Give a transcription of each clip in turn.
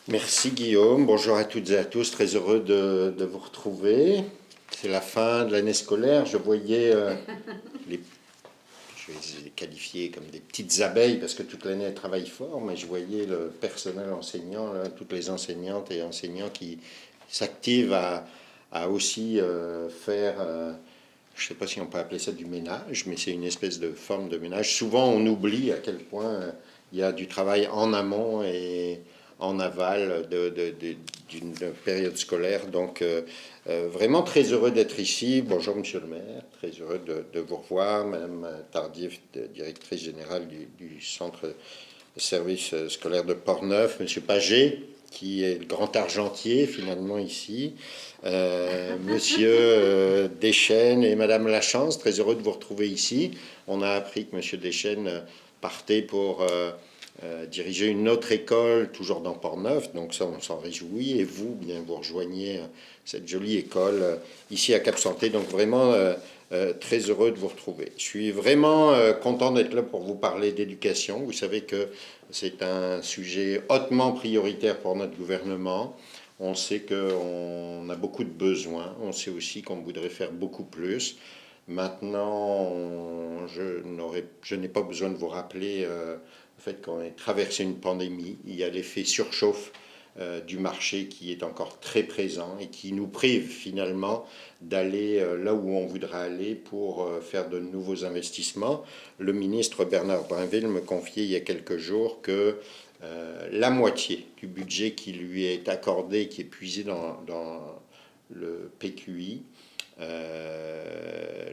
Merci Guillaume, bonjour à toutes et à tous, très heureux de vous retrouver. C'est la fin de l'année scolaire, je voyais les, je vais les qualifier comme des petites abeilles parce que toute l'année elles travaillent fort, mais je voyais le personnel enseignant, là, toutes les enseignantes et enseignants qui s'activent à aussi faire, je ne sais pas si on peut appeler ça du ménage, mais c'est une espèce de forme de ménage. Souvent on oublie à quel point il y a du travail en amont et en aval d'une période scolaire. Donc, vraiment très heureux d'être ici. Bonjour, monsieur le maire. Très heureux de vous revoir. Madame Tardif, directrice générale du centre de service scolaire de Portneuf. Monsieur Paget, qui est le grand argentier finalement ici. Monsieur Deschênes et Madame Lachance, très heureux de vous retrouver ici. On a appris que Monsieur Deschênes partait pour diriger une autre école, toujours dans Portneuf, donc ça on s'en réjouit, et vous, bien vous rejoignez cette jolie école ici à Cap-Santé, donc vraiment très heureux de vous retrouver. Je suis vraiment content d'être là pour vous parler d'éducation. Vous savez que c'est un sujet hautement prioritaire pour notre gouvernement. On sait qu'on a beaucoup de besoins, on sait aussi qu'on voudrait faire beaucoup plus. Maintenant, je n'ai pas besoin de vous rappeler le fait qu'on ait traversé une pandémie. Il y a l'effet surchauffe du marché qui est encore très présent et qui nous prive finalement d'aller là où on voudrait aller pour faire de nouveaux investissements. Le ministre Bernard Drinville me confiait il y a quelques jours que la moitié du budget qui lui est accordé, qui est puisé dans le PQI,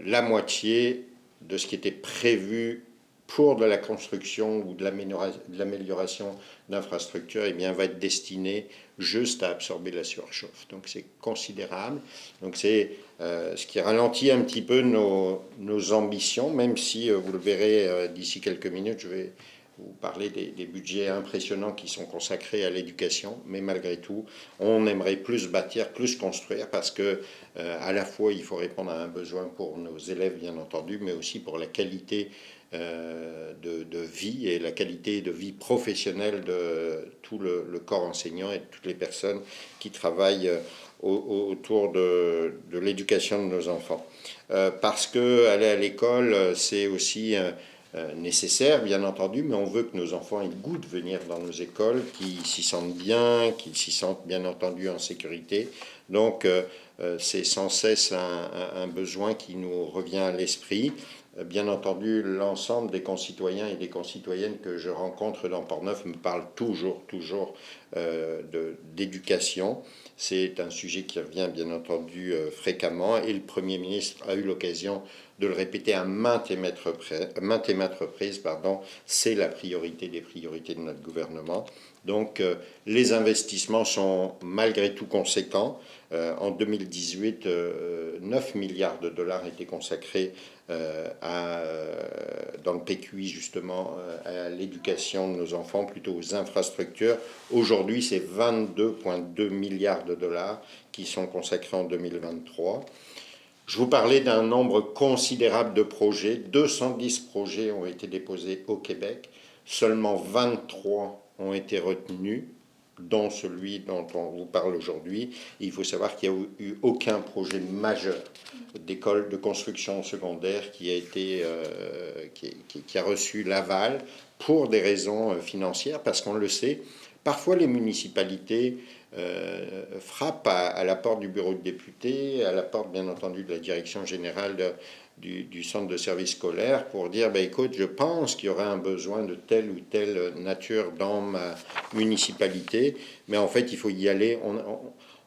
la moitié de ce qui était prévu pour de la construction ou de l'amélioration d'infrastructures, eh bien, va être destiné juste à absorber la surchauffe. Donc c'est considérable. Donc c'est ce qui ralentit un petit peu nos ambitions, même si vous le verrez d'ici quelques minutes, je vais vous parler des budgets impressionnants qui sont consacrés à l'éducation, mais malgré tout, on aimerait plus bâtir, plus construire, parce que à la fois il faut répondre à un besoin pour nos élèves, bien entendu, mais aussi pour la qualité de vie et la qualité de vie professionnelle de tout le corps enseignant et de toutes les personnes qui travaillent autour de l'éducation de nos enfants. Parce que aller à l'école, c'est aussi nécessaire, bien entendu, mais on veut que nos enfants aient le goût de venir dans nos écoles, qu'ils s'y sentent bien, qu'ils s'y sentent bien entendu en sécurité. Donc, c'est sans cesse un besoin qui nous revient à l'esprit. Bien entendu, l'ensemble des concitoyens et des concitoyennes que je rencontre dans Portneuf me parlent toujours d'éducation. C'est un sujet qui revient bien entendu fréquemment et le Premier ministre a eu l'occasion de le répéter à maintes et maintes reprises, c'est la priorité des priorités de notre gouvernement. Donc les investissements sont malgré tout conséquents. En 2018, 9 milliards de dollars étaient consacrés dans le PQI justement à l'éducation de nos enfants, plutôt aux infrastructures. Aujourd'hui, c'est 22,2 milliards de dollars qui sont consacrés en 2023. Je vous parlais d'un nombre considérable de projets. 210 projets ont été déposés au Québec. Seulement 23 ont été retenus, dont celui dont on vous parle aujourd'hui. Il faut savoir qu'il n'y a eu aucun projet majeur d'école de construction secondaire qui a reçu l'aval pour des raisons financières, parce qu'on le sait, parfois les municipalités frappent à la porte du bureau de député, à la porte bien entendu de la direction générale du centre de service scolaire pour dire écoute, je pense qu'il y aurait un besoin de telle ou telle nature dans ma municipalité, mais en fait il faut y aller.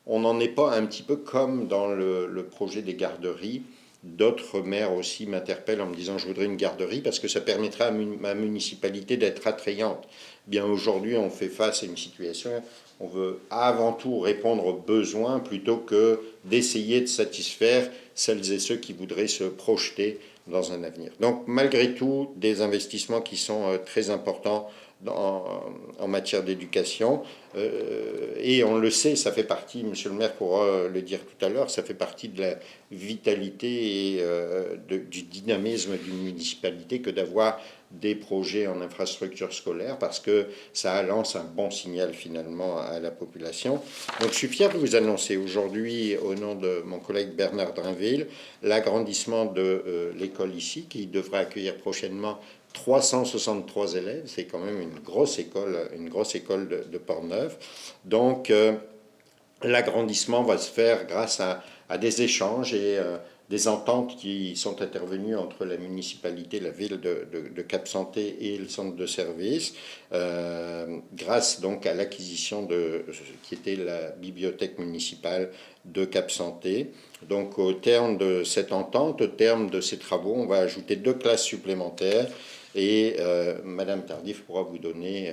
On n'en est pas un petit peu comme dans le projet des garderies. D'autres maires aussi m'interpellent en me disant je voudrais une garderie parce que ça permettrait à ma municipalité d'être attrayante. Bien aujourd'hui on fait face à une situation, on veut avant tout répondre aux besoins plutôt que d'essayer de satisfaire celles et ceux qui voudraient se projeter dans un avenir. Donc malgré tout, des investissements qui sont très importants en matière d'éducation. Et on le sait, ça fait partie, monsieur le maire pourra le dire tout à l'heure, ça fait partie de la vitalité et du dynamisme d'une municipalité que d'avoir des projets en infrastructure scolaire, parce que ça lance un bon signal finalement à la population. Donc je suis fier de vous annoncer aujourd'hui, au nom de mon collègue Bernard Drinville, l'agrandissement de l'école ici, qui devrait accueillir prochainement 363 élèves. C'est quand même une grosse école de Portneuf. Donc l'agrandissement va se faire grâce à des échanges et des ententes qui sont intervenues entre la municipalité, la ville de Cap-Santé et le centre de service, grâce donc à l'acquisition de ce qui était la bibliothèque municipale de Cap-Santé. Donc au terme de cette entente, au terme de ces travaux, on va ajouter 2 classes supplémentaires et Madame Tardif pourra vous donner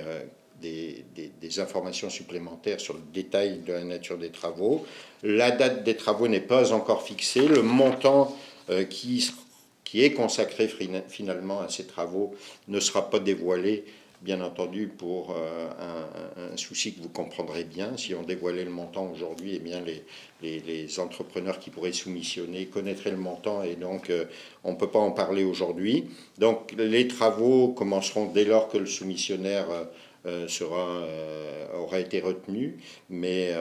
des informations supplémentaires sur le détail de la nature des travaux. La date des travaux n'est pas encore fixée. Le montant qui est consacré finalement à ces travaux ne sera pas dévoilé, bien entendu, pour un souci que vous comprendrez bien. Si on dévoilait le montant aujourd'hui, eh bien les entrepreneurs qui pourraient soumissionner connaîtraient le montant et donc on ne peut pas en parler aujourd'hui. Donc les travaux commenceront dès lors que le soumissionnaire aura été retenu, mais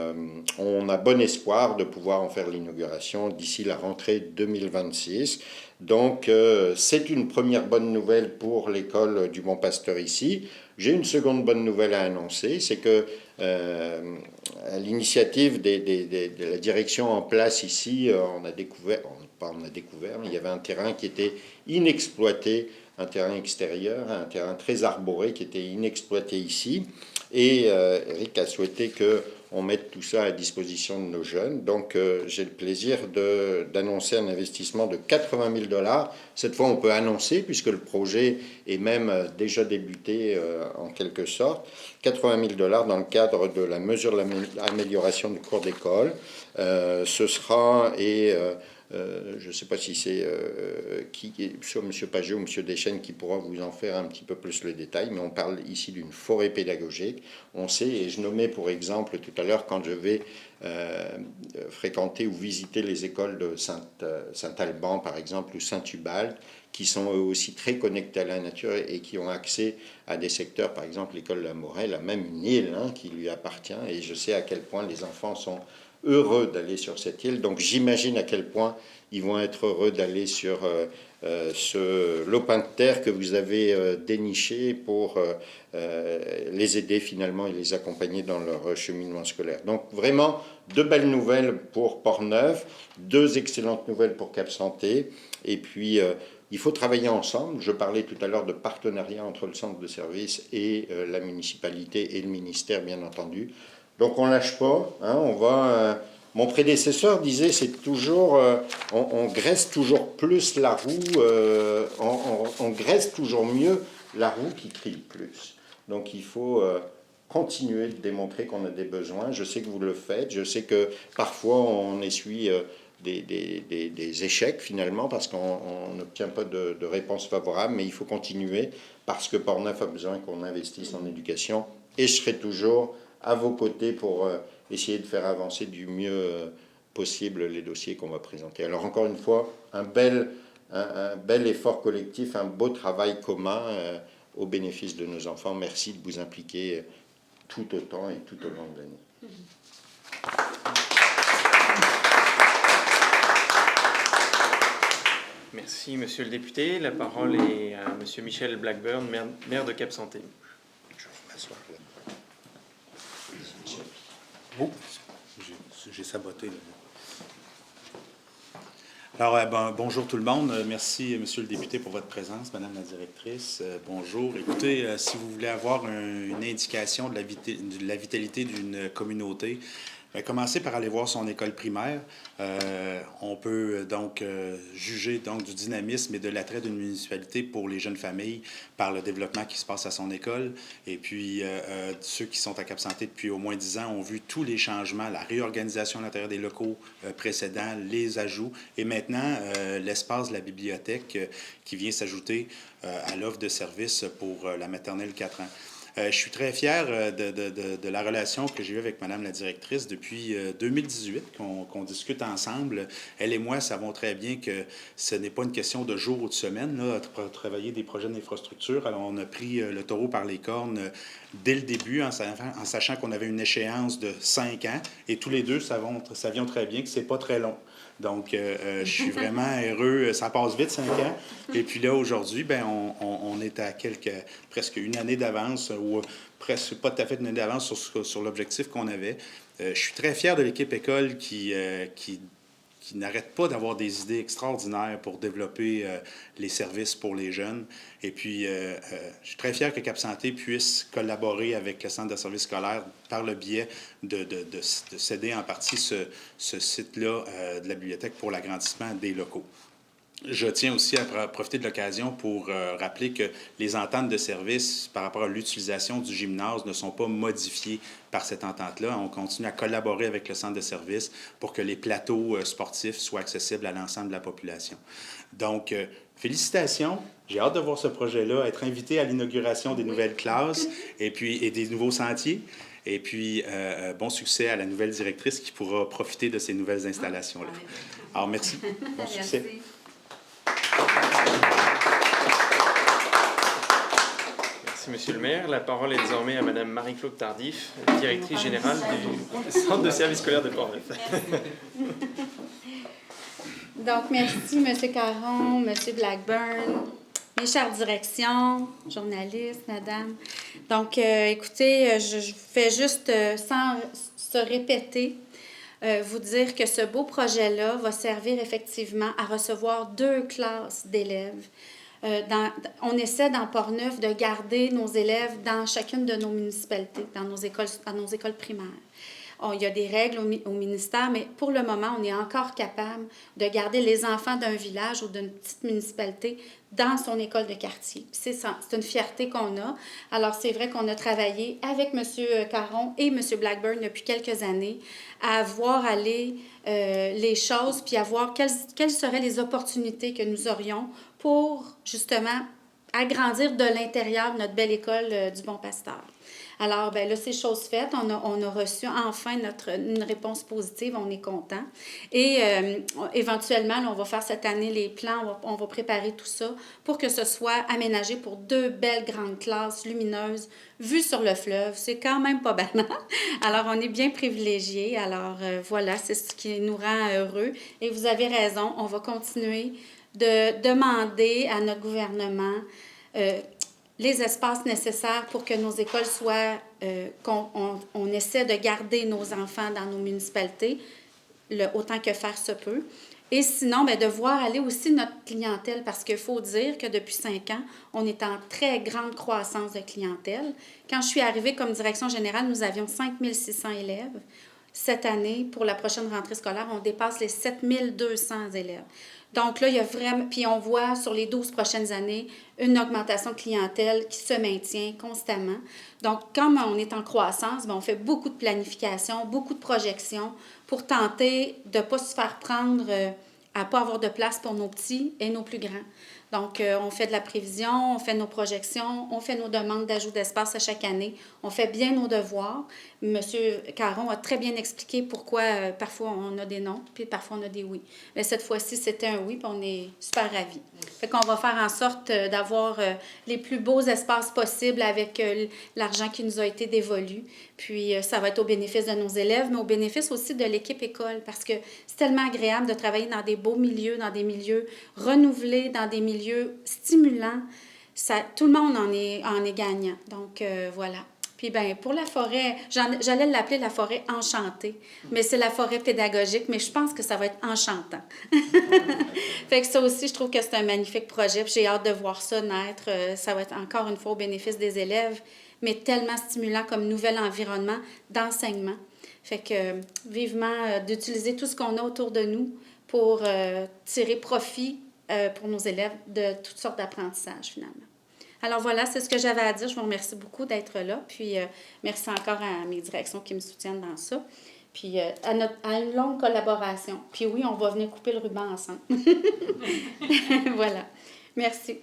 on a bon espoir de pouvoir en faire l'inauguration d'ici la rentrée 2026. Donc c'est une première bonne nouvelle pour l'école du Bon Pasteur ici. J'ai une seconde bonne nouvelle à annoncer, c'est que à l'initiative de la direction en place ici, on a découvert, mais il y avait un terrain qui était inexploité, un terrain extérieur, un terrain très arboré qui était inexploité ici. Et Eric a souhaité qu'on mette tout ça à disposition de nos jeunes. Donc j'ai le plaisir d'annoncer un investissement de 80 000 $. Cette fois, on peut annoncer, puisque le projet est même déjà débuté en quelque sorte. 80 000 $ dans le cadre de la mesure de l'amélioration du cours d'école. Ce sera... je ne sais pas si c'est soit M. Pagé ou M. Deschênes qui pourra vous en faire un petit peu plus le détail, mais on parle ici d'une forêt pédagogique. On sait, et je nommais pour exemple tout à l'heure quand je vais fréquenter ou visiter les écoles de Saint-Alban par exemple ou Saint-Ubalde, qui sont eux aussi très connectés à la nature et qui ont accès à des secteurs, par exemple l'école de la Morelle a même une île qui lui appartient, et je sais à quel point les enfants sont heureux d'aller sur cette île. Donc j'imagine à quel point ils vont être heureux d'aller sur ce lopin de terre que vous avez déniché pour les aider finalement et les accompagner dans leur cheminement scolaire. Donc vraiment 2 belles nouvelles pour Portneuf, 2 excellentes nouvelles pour Cap-Santé, et puis il faut travailler ensemble. Je parlais tout à l'heure de partenariat entre le centre de service et la municipalité et le ministère, bien entendu. Donc on lâche pas, on va... mon prédécesseur disait, c'est toujours... on graisse toujours plus la roue, on graisse toujours mieux la roue qui crie le plus. Donc il faut continuer de démontrer qu'on a des besoins. Je sais que vous le faites, je sais que parfois on essuie des échecs finalement parce qu'on n'obtient pas de réponse favorable, mais il faut continuer parce que Portneuf a besoin qu'on investisse en éducation, et je serai toujours à vos côtés pour essayer de faire avancer du mieux possible les dossiers qu'on va présenter. Alors encore une fois, un bel effort collectif, un beau travail commun au bénéfice de nos enfants. Merci de vous impliquer tout autant et tout au long de l'année. Merci, monsieur le député. La parole est à monsieur Michel Blackburn, maire de Cap-Santé. Je vais m'asseoir là. Oh, j'ai saboté. Alors, bonjour tout le monde. Merci, monsieur le député, pour votre présence, madame la directrice. Bonjour. Écoutez, si vous voulez avoir une indication de la vitalité d'une communauté, commencez par aller voir son école primaire. On peut donc juger donc, du dynamisme et de l'attrait d'une municipalité pour les jeunes familles par le développement qui se passe à son école. Et puis, ceux qui sont à Cap-Santé depuis au moins 10 ans ont vu tous les changements, la réorganisation à l'intérieur des locaux précédents, les ajouts, et maintenant l'espace de la bibliothèque qui vient s'ajouter à l'offre de services pour la maternelle 4 ans. Je suis très fier de la relation que j'ai eue avec Madame la directrice depuis 2018, qu'on discute ensemble. Elle et moi savons très bien que ce n'est pas une question de jours ou de semaines, là, pour travailler des projets d'infrastructure. Alors, on a pris le taureau par les cornes dès le début, en sachant qu'on avait une échéance de 5 ans. Et tous les deux savions très bien que c'est pas très long. Donc, je suis vraiment heureux. Ça passe vite, 5 ans. Et puis là, aujourd'hui, ben, on est à presque une année d'avance, ou presque pas tout à fait une année d'avance sur l'objectif qu'on avait. Je suis très fier de l'équipe école qui n'arrête pas d'avoir des idées extraordinaires pour développer les services pour les jeunes. Et puis, je suis très fier que Cap Santé puisse collaborer avec le Centre de services scolaires par le biais de céder en partie ce site-là de la bibliothèque pour l'agrandissement des locaux. Je tiens aussi à profiter de l'occasion pour rappeler que les ententes de service par rapport à l'utilisation du gymnase ne sont pas modifiées par cette entente-là. On continue à collaborer avec le centre de service pour que les plateaux sportifs soient accessibles à l'ensemble de la population. Donc, félicitations. J'ai hâte de voir ce projet-là, être invité à l'inauguration des nouvelles classes et des nouveaux sentiers. Et puis, bon succès à la nouvelle directrice qui pourra profiter de ces nouvelles installations-là. Alors, merci. Bon succès. Merci, Monsieur le maire. La parole est désormais à Madame Marie-Claude Tardif, directrice générale du Centre de services scolaires de Portneuf. Donc, merci, M. Caron, M. Blackburn, mes chères directions, journalistes, madame. Donc, écoutez, je fais juste, sans se répéter, vous dire que ce beau projet-là va servir effectivement à recevoir 2 classes d'élèves. On essaie dans Portneuf de garder nos élèves dans chacune de nos municipalités, dans nos écoles primaires. Il y a des règles au ministère, mais pour le moment, on est encore capable de garder les enfants d'un village ou d'une petite municipalité dans son école de quartier. C'est une fierté qu'on a. Alors, c'est vrai qu'on a travaillé avec M. Caron et M. Blackburn depuis quelques années à voir aller les choses, puis à voir quelles seraient les opportunités que nous aurions pour, justement, agrandir de l'intérieur notre belle école du Bon Pasteur. Alors, bien là, c'est chose faite. On a reçu enfin une réponse positive. On est content. Et éventuellement, là, on va faire cette année les plans. On va préparer tout ça pour que ce soit aménagé pour 2 belles grandes classes lumineuses vues sur le fleuve. C'est quand même pas banal. Alors, on est bien privilégiés. Alors, voilà, c'est ce qui nous rend heureux. Et vous avez raison, on va continuer de demander à notre gouvernement les espaces nécessaires pour que nos écoles soient, qu'on essaie de garder nos enfants dans nos municipalités, autant que faire se peut. Et sinon, bien, de voir aller aussi notre clientèle, parce qu'il faut dire que depuis 5 ans, on est en très grande croissance de clientèle. Quand je suis arrivée comme direction générale, nous avions 5 600 élèves. Cette année, pour la prochaine rentrée scolaire, on dépasse les 7 200 élèves. Donc là, il y a vraiment... Puis on voit sur les 12 prochaines années une augmentation de clientèle qui se maintient constamment. Donc, comme on est en croissance, bien, on fait beaucoup de planification, beaucoup de projections pour tenter de ne pas se faire prendre à ne pas avoir de place pour nos petits et nos plus grands. Donc, on fait de la prévision, on fait nos projections, on fait nos demandes d'ajout d'espace à chaque année. On fait bien nos devoirs. M. Caron a très bien expliqué pourquoi parfois on a des non, puis parfois on a des oui. Mais cette fois-ci, c'était un oui, puis on est super ravis. Fait qu'on va faire en sorte d'avoir les plus beaux espaces possibles avec l'argent qui nous a été dévolu. Puis, ça va être au bénéfice de nos élèves, mais au bénéfice aussi de l'équipe école, parce que c'est tellement agréable de travailler dans des beaux milieux, dans des milieux renouvelés, dans des milieux stimulants. Tout le monde en est gagnant. Donc, voilà. Puis, bien, pour la forêt, j'allais l'appeler la forêt enchantée, mais c'est la forêt pédagogique, mais je pense que ça va être enchantant. Fait que ça aussi, je trouve que c'est un magnifique projet, puis j'ai hâte de voir ça naître. Ça va être encore une fois au bénéfice des élèves, mais tellement stimulant comme nouvel environnement d'enseignement. Fait que vivement d'utiliser tout ce qu'on a autour de nous pour tirer profit pour nos élèves de toutes sortes d'apprentissages, finalement. Alors voilà, c'est ce que j'avais à dire. Je vous remercie beaucoup d'être là. Puis merci encore à mes directions qui me soutiennent dans ça. Puis à une longue collaboration. Puis oui, on va venir couper le ruban ensemble. Voilà. Merci.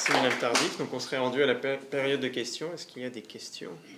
Merci Madame Tardif. Donc on serait rendu à la période de questions. Est-ce qu'il y a des questions?